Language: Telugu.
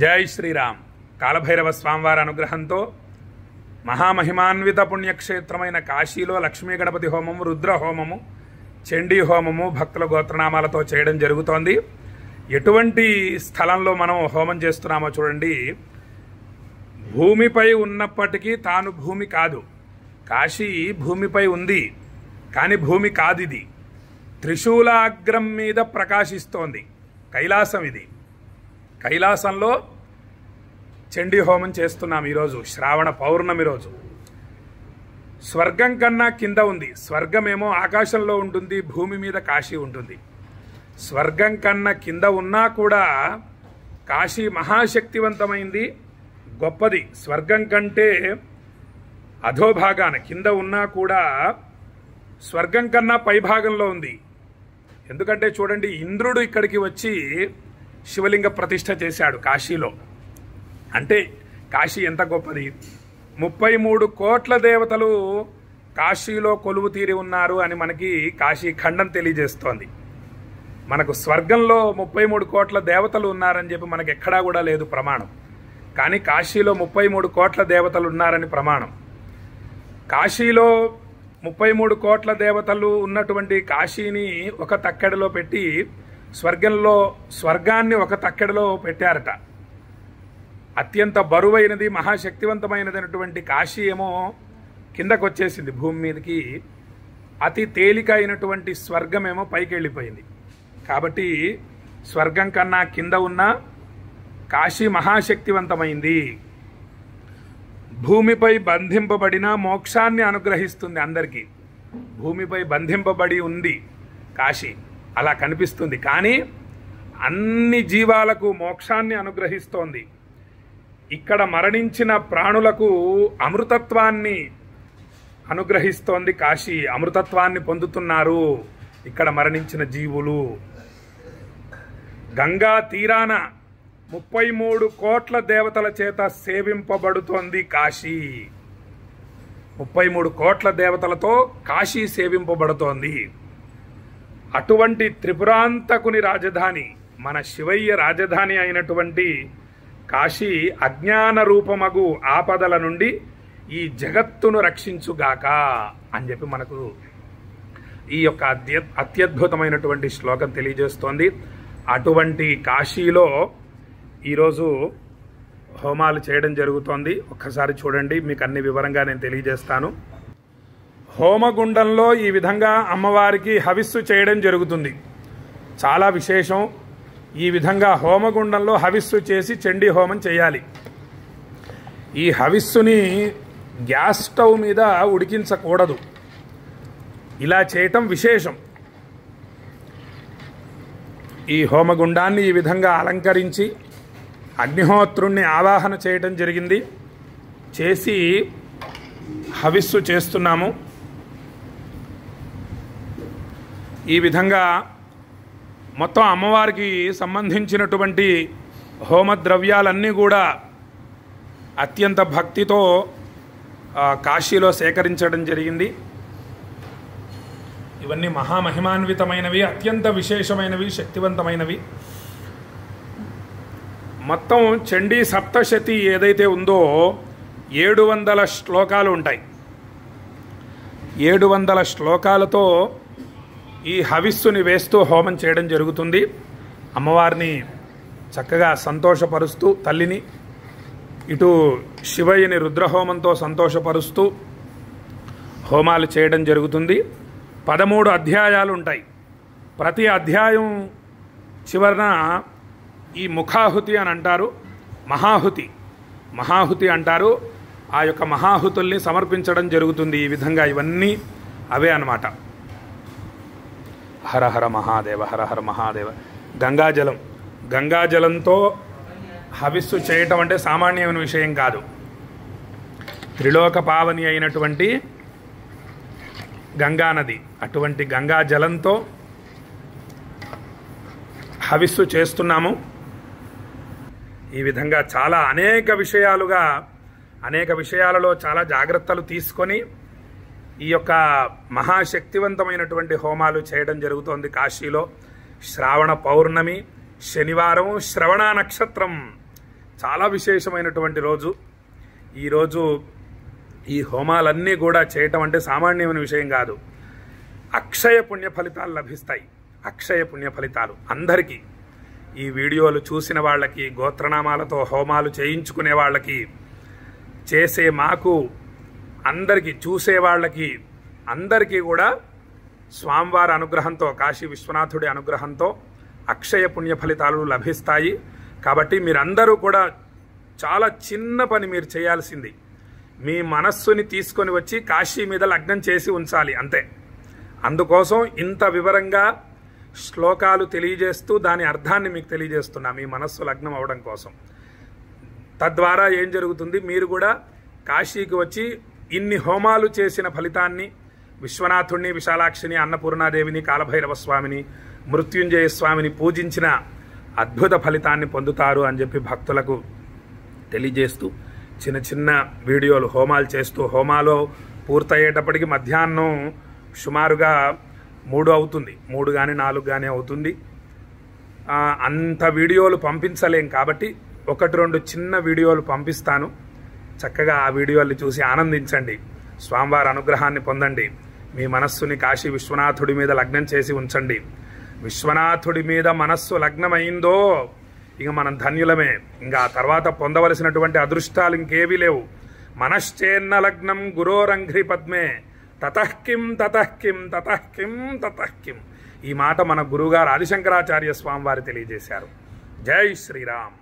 జై శ్రీరామ్. కాలభైరవ స్వామివారి అనుగ్రహంతో మహామహిమాన్విత పుణ్యక్షేత్రమైన కాశీలో లక్ష్మీ గణపతి హోమము, రుద్ర హోమము, చండీ హోమము భక్తుల గోత్రనామాలతో చేయడం జరుగుతోంది. ఎటువంటి స్థలంలో మనం హోమం చేస్తున్నామో చూడండి. భూమిపై ఉన్నప్పటికీ తాను భూమి కాదు. కాశీ భూమిపై ఉంది కానీ భూమి కాదు. ఇది త్రిశూలాగ్రం మీద ప్రకాశిస్తోంది. కైలాసం ఇది. కైలాసంలో చండీ హోమం చేస్తున్నాం ఈరోజు, శ్రావణ పౌర్ణమి రోజు. స్వర్గం కన్నా కింద ఉంది. స్వర్గమేమో ఆకాశంలో ఉంటుంది, భూమి మీద కాశీ ఉంటుంది. స్వర్గం కన్నా కింద ఉన్నా కూడా కాశీ మహాశక్తివంతమైంది, గొప్పది. స్వర్గం కంటే అధోభాగాన కింద ఉన్నా కూడా స్వర్గం కన్నా పైభాగంలో ఉంది. ఎందుకంటే చూడండి, ఇంద్రుడు ఇక్కడికి వచ్చి శివలింగ ప్రతిష్ఠ చేశాడు కాశీలో. అంటే కాశీ ఎంత గొప్పది. 33 కోట్ల దేవతలు కాశీలో కొలువు తీరి ఉన్నారు అని మనకి కాశీ ఖండం తెలియజేస్తోంది. మనకు స్వర్గంలో 33 కోట్ల దేవతలు ఉన్నారని చెప్పి మనకు ఎక్కడా కూడా లేదు ప్రమాణం. కానీ కాశీలో 33 కోట్ల దేవతలు ఉన్నారని ప్రమాణం. కాశీలో 33 కోట్ల దేవతలు ఉన్నటువంటి కాశీని ఒక తక్కెడలో పెట్టి స్వర్గాన్ని ఒక తక్కెడలో పెట్టారట. అత్యంత బరువైనది, మహాశక్తివంతమైనటువంటి కాశీ ఏమో కిందకు వచ్చేసింది భూమి మీదకి. అతి తేలిక అయినటువంటి స్వర్గమేమో పైకి వెళ్ళిపోయింది. కాబట్టి స్వర్గం కన్నా కింద ఉన్న కాశీ మహాశక్తివంతమైంది. భూమిపై బంధింపబడిన మోక్షాన్ని అనుగ్రహిస్తుంది అందరికీ. భూమిపై బంధింపబడి ఉంది కాశీ, అలా కనిపిస్తుంది. కానీ అన్ని జీవాలకు మోక్షాన్ని అనుగ్రహిస్తోంది. ఇక్కడ మరణించిన ప్రాణులకు అమృతత్వాన్ని అనుగ్రహిస్తోంది కాశీ. అమృతత్వాన్ని పొందుతున్నారు ఇక్కడ మరణించిన జీవులు. గంగా తీరాన 33 కోట్ల దేవతల చేత సేవింపబడుతోంది కాశీ. 33 కోట్ల దేవతలతో కాశీ సేవింపబడుతోంది. అటువంటి త్రిపురాంతకుని రాజధాని, మన శివయ్య రాజధాని అయినటువంటి కాశీ అజ్ఞాన రూపమగు ఆపదల నుండి ఈ జగత్తును రక్షించుగాక అని చెప్పి మనకు ఈ యొక్క అత్యద్భుతమైనటువంటి శ్లోకం తెలియజేస్తోంది. అటువంటి కాశీలో ఈరోజు హోమాలు చేయడం జరుగుతోంది. ఒక్కసారి చూడండి, మీకు అన్ని వివరంగా నేను తెలియజేస్తాను. హోమగుండంలో ఈ విధంగా అమ్మవారికి హవిస్సు చేయడం జరుగుతుంది. చాలా విశేషం. ఈ విధంగా హోమగుండంలో హవిస్సు చేసి చండీ హోమం చేయాలి. ఈ హవిస్సుని గ్యాస్ స్టవ్ మీద ఉడికించకూడదు. ఇలా చేయటం విశేషం. ఈ హోమగుండాన్ని ఈ విధంగా అలంకరించి అగ్నిహోత్రుణ్ణి ఆవాహన చేయటం జరిగింది. చేసి హవిస్సు చేస్తున్నాము. ఈ విధంగా మొత్తం అమ్మవారికి సంబంధించినటువంటి హోమద్రవ్యాలన్నీ కూడా అత్యంత భక్తితో కాశీలో సేకరించడం జరిగింది. ఇవన్నీ మహామహిమాన్వితమైనవి, అత్యంత విశేషమైనవి, శక్తివంతమైనవి. మొత్తం చండీ సప్తశతి ఏదైతే ఉందో 700 శ్లోకాలు ఉంటాయి. 700 శ్లోకాలతో ఈ హవిస్సుని వేస్తూ హోమం చేయడం జరుగుతుంది. అమ్మవారిని చక్కగా సంతోషపరుస్తూ, తల్లిని ఇటు శివయ్యని రుద్రహోమంతో సంతోషపరుస్తూ హోమాలు చేయడం జరుగుతుంది. 13 అధ్యాయాలు ఉంటాయి. ప్రతి అధ్యాయం చివరన ఈ ముఖాహుతి అని అంటారు, మహాహుతి అంటారు. ఆ యొక్క మహాహుతుల్ని సమర్పించడం జరుగుతుంది. ఈ విధంగా ఇవన్నీ అవే అన్నమాట. హర హర మహాదేవ, హర హర మహాదేవ. గంగాజలంతో హవిస్సు చేయటం అంటే సామాన్యమైన విషయం కాదు. త్రిలోక పావని అయినటువంటి గంగానది, అటువంటి గంగాజలంతో హవిస్సు చేస్తున్నాము. ఈ విధంగా చాలా అనేక విషయాలలో చాలా జాగ్రత్తలు తీసుకొని ఈ యొక్క మహాశక్తివంతమైనటువంటి హోమాలు చేయడం జరుగుతోంది కాశీలో. శ్రావణ పౌర్ణమి, శనివారం, శ్రవణ నక్షత్రం చాలా విశేషమైనటువంటి రోజు. ఈరోజు ఈ హోమాలన్నీ కూడా చేయటం అంటే సామాన్యమైన విషయం కాదు. అక్షయ పుణ్య ఫలితాలు లభిస్తాయి. అక్షయ పుణ్య ఫలితాలు అందరికీ, ఈ వీడియోలు చూసిన వాళ్ళకి, గోత్రనామాలతో హోమాలు చేయించుకునే వాళ్ళకి, చేసే మాకు, అందరికీ చూసే వాళ్ళకి, అందరికీ కూడా స్వామివారి అనుగ్రహంతో, కాశీ విశ్వనాథుడి అనుగ్రహంతో అక్షయ పుణ్య ఫలితాలు లభిస్తాయి. కాబట్టి మీరందరూ కూడా చాలా చిన్న పని మీరు చేయాల్సింది, మీ మనస్సుని తీసుకొని వచ్చి కాశీ మీద లగ్నం చేసి ఉంచాలి, అంతే. అందుకోసం ఇంత వివరంగా శ్లోకాలు తెలియజేస్తూ దాని అర్థాన్ని మీకు తెలియజేస్తున్నా, మీ మనస్సు లగ్నం అవడం కోసం. తద్వారా ఏం జరుగుతుంది, మీరు కూడా కాశీకి వచ్చి ఇన్ని హోమాలు చేసిన ఫలితాన్ని, విశ్వనాథుడిని, విశాలాక్షిని, అన్నపూర్ణాదేవిని, కాలభైరవ స్వామిని, మృత్యుంజయ స్వామిని పూజించిన అద్భుత ఫలితాన్ని పొందుతారు అని చెప్పి భక్తులకు తెలియజేస్తూ చిన్న చిన్న వీడియోలు హోమాలు చేస్తూ, హోమాలు పూర్తయ్యేటప్పటికి మధ్యాహ్నం సుమారుగా 3 అవుతుంది, 3 కానీ 4 కానీ అవుతుంది. అంత వీడియోలు పంపించలేం కాబట్టి 1-2 చిన్న వీడియోలు పంపిస్తాను. చక్కగా ఆ వీడియోలు చూసి ఆనందించండి, స్వామివారి అనుగ్రహాన్ని పొందండి. మీ మనస్సుని కాశీ విశ్వనాథుడి మీద లగ్నం చేసి ఉంచండి. విశ్వనాథుడి మీద మనస్సు లగ్నమైందో ఇక మనం ధన్యులమే. ఇంకా ఆ తర్వాత పొందవలసినటువంటి అదృష్టాలు ఇంకేవీ లేవు. మనశ్చేన్న లగ్నం గురోరంఘ్రి పద్మే తతఃకిం తతఃకిం తతఃకిం తతఃకిం. ఈ మాట మన గురువుగారు ఆదిశంకరాచార్య స్వామి వారు తెలియజేశారు. జై శ్రీరామ్.